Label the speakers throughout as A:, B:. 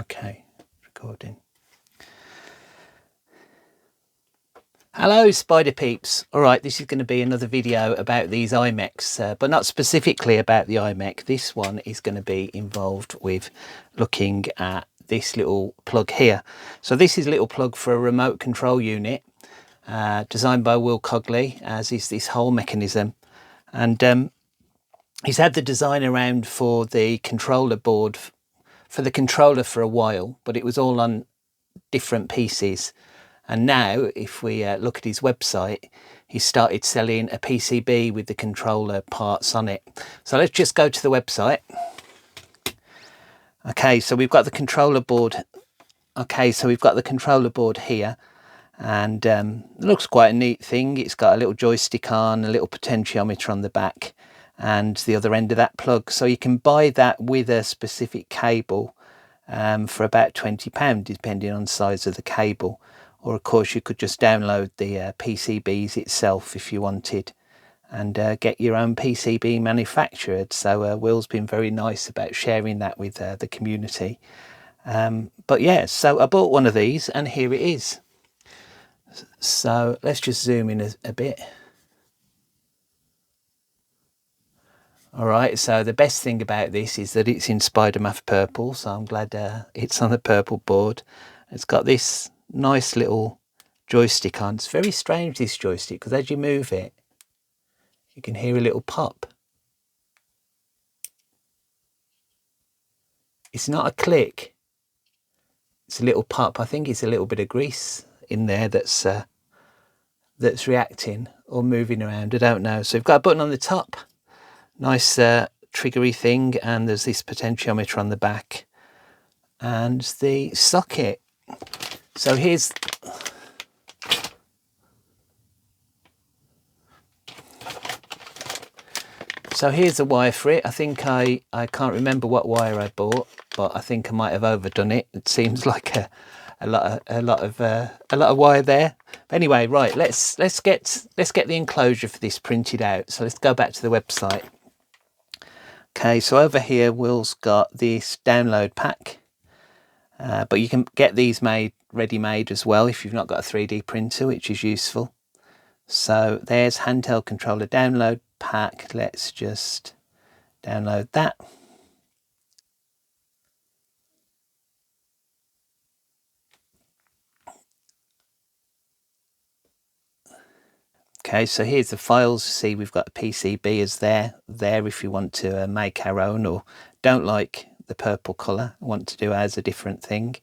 A: Okay, recording. Hello Spider Peeps. Alright, this is going to be another video about these Eyemechs, but not specifically about the Eyemech. This one is going to be involved with looking at this little plug here. So this is a little plug for a remote control unit, designed by Will Cogley, as is this whole mechanism. And he's had the design around for the controller board, for the controller for a while, but it was all on different pieces. And now if we look at his website, he started selling a PCB with the controller parts on it. So let's just go to the website. Okay, so we've got the controller board. Okay, so we've got the controller board here, and it looks quite a neat thing. It's got a little joystick on, a little potentiometer on the back, and the other end of that plug. So you can buy that with a specific cable for about £20, depending on the size of the cable. Or of course you could just download the PCBs itself if you wanted, and get your own PCB manufactured. So Will's been very nice about sharing that with the community. But yeah, so I bought one of these and here it is. So let's just zoom in a bit. Alright, so the best thing about this is that it's in Spidermaf purple, so I'm glad it's on the purple board. It's got this nice little joystick on. It's very strange, this joystick, because as you move it, you can hear a little pop. It's not a click, it's a little pop. I think it's a little bit of grease in there that's reacting or moving around, I don't know. So we've got a button on the top, nice triggery thing, and there's this potentiometer on the back and the socket. So here's the wire for it. I think I can't remember what wire I bought, but I think I might have overdone it. It seems like a lot of wire there. But anyway, right, let's get the enclosure for this printed out. So let's go back to the website. Okay, so over here Will's got this download pack, but you can get these ready-made as well if you've not got a 3D printer, which is useful. So there's handheld controller download pack. Let's just download that. Okay, so here's the files. See, we've got a PCB as there if you want to make our own, or don't like the purple colour, want to do as a different thing,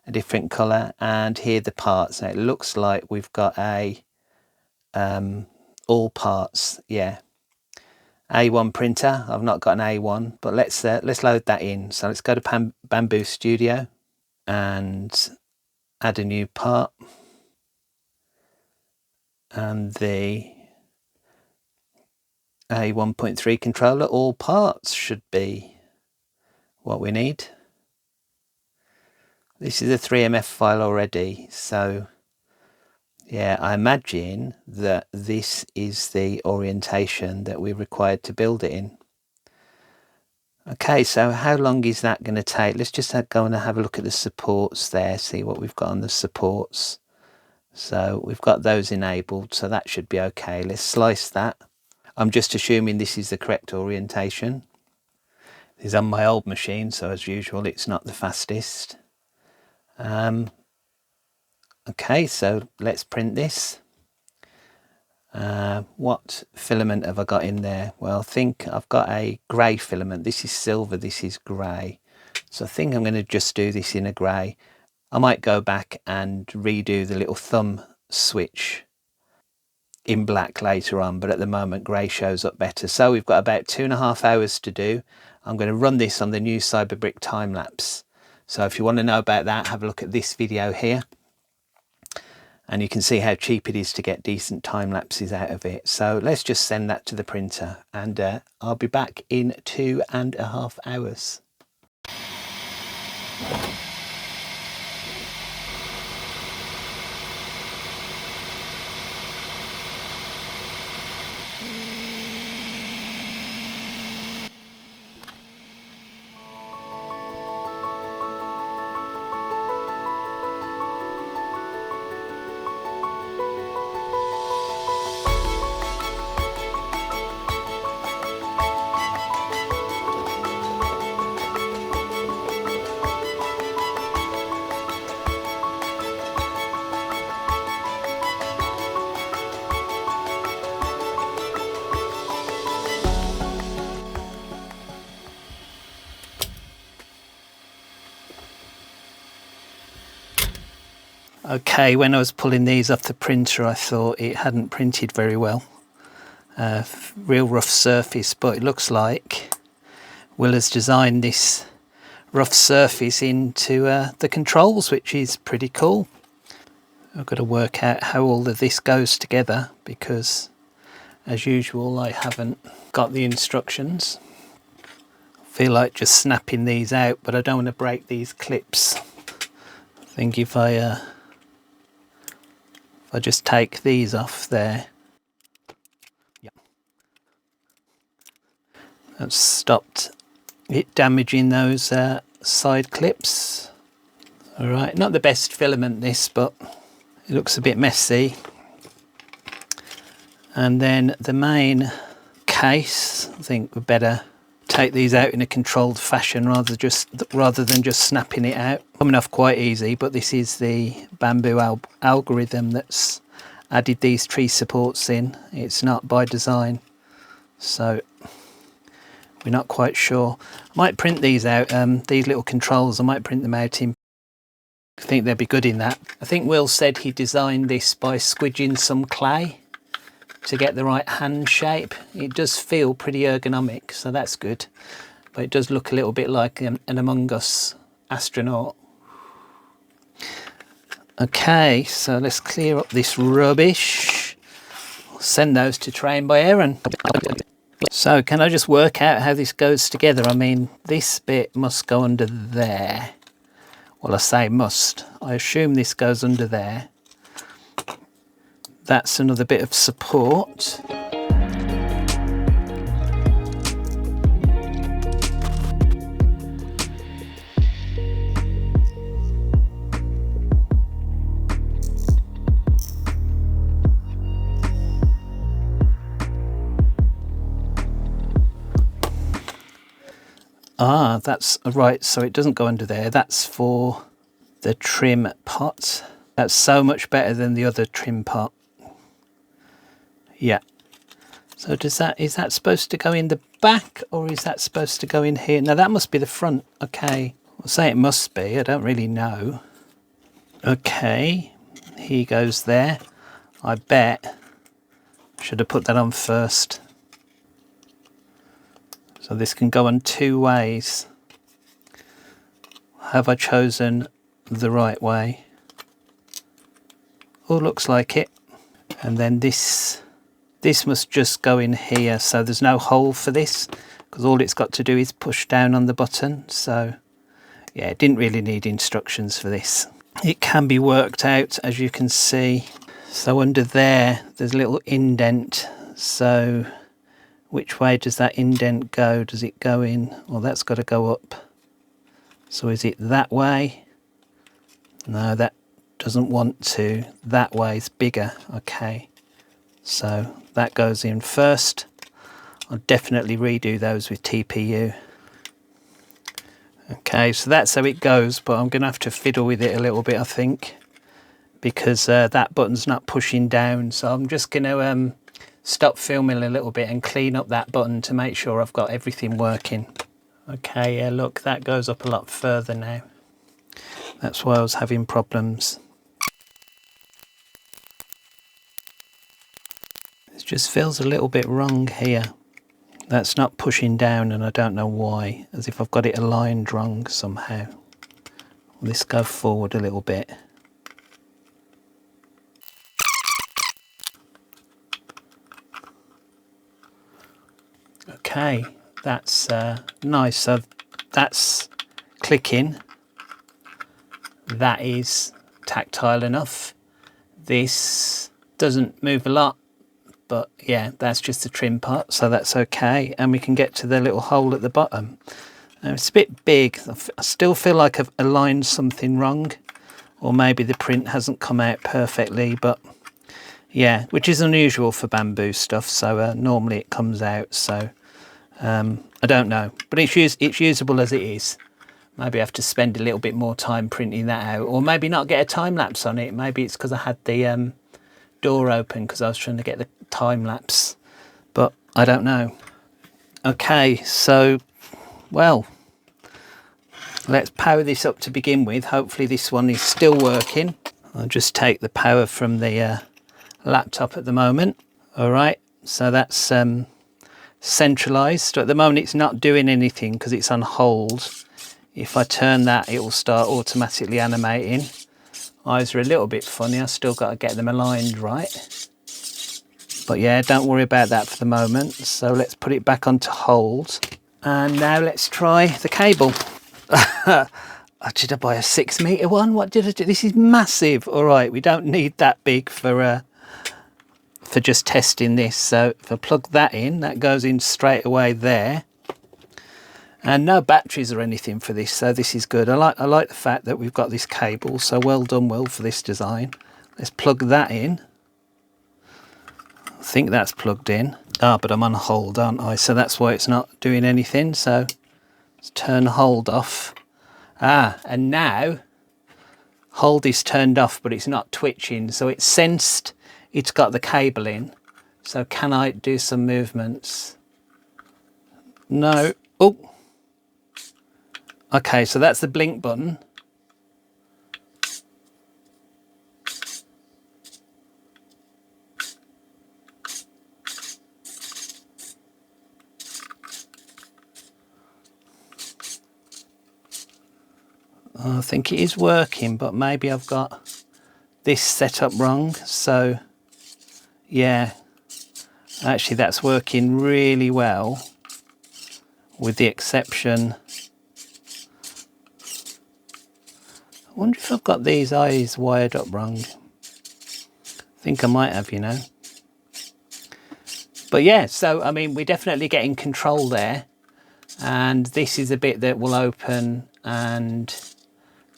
A: a different colour. And here are the parts. Now it looks like we've got a all parts, yeah, A1 printer. I've not got an A1, but let's load that in. So let's go to Bamboo Studio and add a new part, and the A1.3 controller, all parts should be what we need. This is a 3MF file already, so yeah, I imagine that this is the orientation that we're required to build it in. Okay, so how long is that going to take? Let's just go and have a look at the supports there, see what we've got on the supports. So we've got those enabled, so that should be okay. Let's slice that. I'm just assuming this is the correct orientation. This is on my old machine, so as usual it's not the fastest. Okay, so let's print this. What filament have I got in there? Well, I think I've got a grey filament. This is silver, this is grey. So I think I'm going to just do this in a grey. I might go back and redo the little thumb switch in black later on, but at the moment grey shows up better. So we've got about 2.5 hours to do. I'm going to run this on the new Cyberbrick time lapse. So if you want to know about that, have a look at this video here. And you can see how cheap it is to get decent time lapses out of it. So let's just send that to the printer, and I'll be back in 2.5 hours. Okay, when I was pulling these off the printer, I thought it hadn't printed very well. Real rough surface, but it looks like Will has designed this rough surface into the controls, which is pretty cool. I've got to work out how all of this goes together because, as usual, I haven't got the instructions. I feel like just snapping these out, but I don't want to break these clips. I think if I just take these off there, yeah, that's stopped it damaging those side clips. All right, not the best filament this, but it looks a bit messy. And then the main case, I think we'd better take these out in a controlled fashion rather than just snapping it out. Coming off quite easy, but this is the Bamboo algorithm that's added these tree supports in. It's not by design, so we're not quite sure. I might print these out, these little controls, I might print them out in, I think they'd be good in that. I think Will said he designed this by squidging some clay to get the right hand shape. It does feel pretty ergonomic, so that's good. But it does look a little bit like an Among Us astronaut. Okay, so let's clear up this rubbish. I'll send those to Train by Aaron. So can I just work out how this goes together? I mean, this bit must go under there. Well, I say must. I assume this goes under there. That's another bit of support. Ah, that's right, so it doesn't go under there. That's for the trim pot. That's so much better than the other trim pot. Yeah. So is that supposed to go in the back, or is that supposed to go in here? Now that must be the front. Okay. I'll say it must be. I don't really know. Okay. He goes there. I bet. Should have put that on first. So this can go on two ways. Have I chosen the right way? Oh, looks like it. And then this must just go in here, so there's no hole for this because all it's got to do is push down on the button. So yeah, it didn't really need instructions for this. It can be worked out, as you can see. So under there's a little indent. So which way does that indent go? Does it go in? Well, that's got to go up. So is it that way? No, that doesn't want to. That way is bigger. Okay, so that goes in first. I'll definitely redo those with TPU. Okay, so that's how it goes, but I'm going to have to fiddle with it a little bit, I think, because that button's not pushing down. So I'm just going to stop filming a little bit and clean up that button to make sure I've got everything working. Okay, yeah, look, that goes up a lot further now. That's why I was having problems. It just feels a little bit wrong here. That's not pushing down, and I don't know why, as if I've got it aligned wrong somehow. Let's go forward a little bit. Okay, that's nice. So that's clicking. That is tactile enough. This doesn't move a lot, but yeah, that's just a trim pot, so that's okay. And we can get to the little hole at the bottom. Now, it's a bit big. I still feel like I've aligned something wrong, or maybe the print hasn't come out perfectly, but yeah, which is unusual for bamboo stuff. So normally it comes out, so I don't know, but it's usable as it is. Maybe I have to spend a little bit more time printing that out, or maybe not get a time lapse on it. Maybe it's because I had the door open because I was trying to get the time lapse, but I don't know. Okay, so, well, let's power this up to begin with. Hopefully this one is still working. I'll just take the power from the laptop at the moment. All right, so that's centralized. At the moment it's not doing anything because it's on hold. If I turn that, it will start automatically animating. Eyes are a little bit funny. I've still got to get them aligned right. But yeah, don't worry about that for the moment. So let's put it back onto hold. And now let's try the cable. Did I buy a 6-meter one? What did I do? This is massive. All right, we don't need that big for just testing this. So if I plug that in, that goes in straight away there. And no batteries or anything for this, so this is good. I like the fact that we've got this cable, so well done, Will, for this design. Let's plug that in. I think that's plugged in. Ah, but I'm on hold, aren't I? So that's why it's not doing anything. So let's turn hold off. Ah, and now hold is turned off, but it's not twitching. So it's sensed it's got the cable in. So can I do some movements? No. Oh. Okay, so that's the blink button. I think it is working, but maybe I've got this set up wrong. So yeah, actually that's working really well, with the exception, I wonder if I've got these eyes wired up wrong. I think I might have, you know. But yeah, so I mean, we're definitely getting control there. And this is a bit that will open and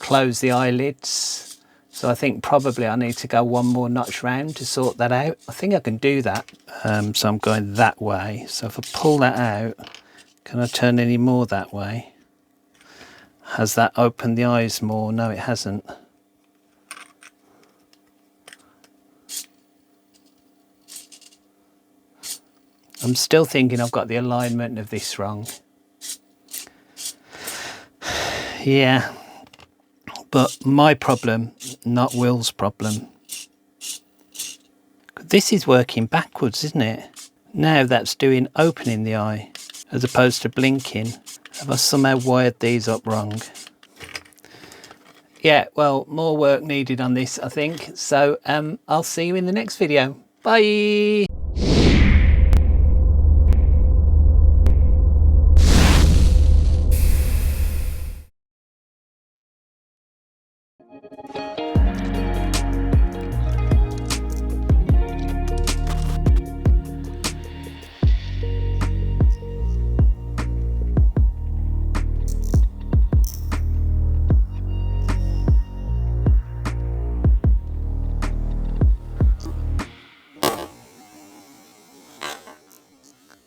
A: close the eyelids. So I think probably I need to go one more notch round to sort that out. I think I can do that. So I'm going that way. So if I pull that out, can I turn any more that way? Has that opened the eyes more? No, it hasn't. I'm still thinking I've got the alignment of this wrong. Yeah, but my problem, not Will's problem. This is working backwards, isn't it? Now that's doing opening the eye as opposed to blinking. Have I somehow wired these up wrong? Yeah, well, more work needed on this, I think. So I'll see you in the next video. Bye.